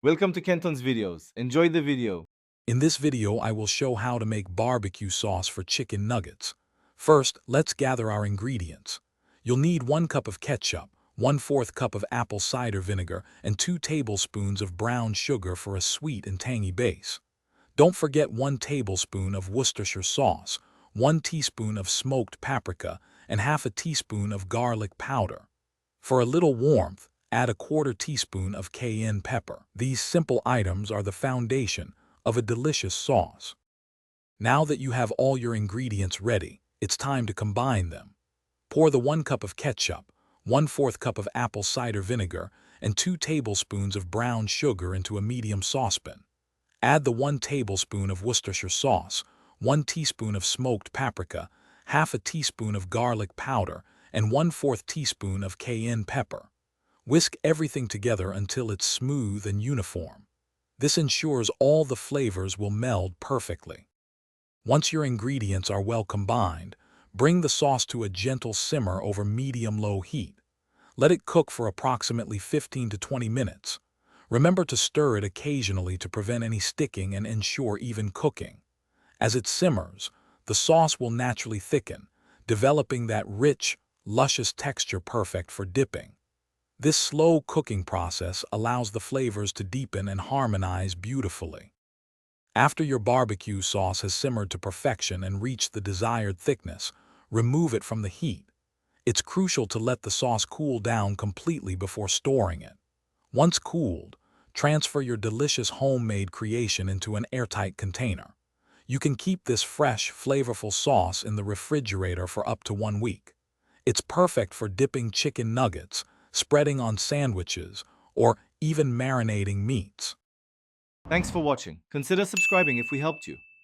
Welcome to Kenton's videos. Enjoy the video. In this video, I will show how to make barbecue sauce for chicken nuggets. First, let's gather our ingredients. You'll need 1 cup of ketchup, 1/4 cup of apple cider vinegar, and 2 tablespoons of brown sugar for a sweet and tangy base. Don't forget 1 tablespoon of Worcestershire sauce, 1 teaspoon of smoked paprika, and half a teaspoon of garlic powder. For a little warmth, add a 1/4 teaspoon of cayenne pepper. These simple items are the foundation of a delicious sauce. Now that you have all your ingredients ready, it's time to combine them. Pour the 1 cup of ketchup, 1/4 cup of apple cider vinegar, and 2 tablespoons of brown sugar into a medium saucepan. Add the 1 tablespoon of Worcestershire sauce, 1 teaspoon of smoked paprika, half a teaspoon of garlic powder, and 1/4 teaspoon of cayenne pepper. Whisk everything together until it's smooth and uniform. This ensures all the flavors will meld perfectly. Once your ingredients are well combined, bring the sauce to a gentle simmer over medium-low heat. Let it cook for approximately 15 to 20 minutes. Remember to stir it occasionally to prevent any sticking and ensure even cooking. As it simmers, the sauce will naturally thicken, developing that rich, luscious texture perfect for dipping. This slow cooking process allows the flavors to deepen and harmonize beautifully. After your barbecue sauce has simmered to perfection and reached the desired thickness, remove it from the heat. It's crucial to let the sauce cool down completely before storing it. Once cooled, transfer your delicious homemade creation into an airtight container. You can keep this fresh, flavorful sauce in the refrigerator for up to 1 week. It's perfect for dipping chicken nuggets, spreading on sandwiches, or even marinating meats. Thanks for watching. Consider subscribing if we helped you.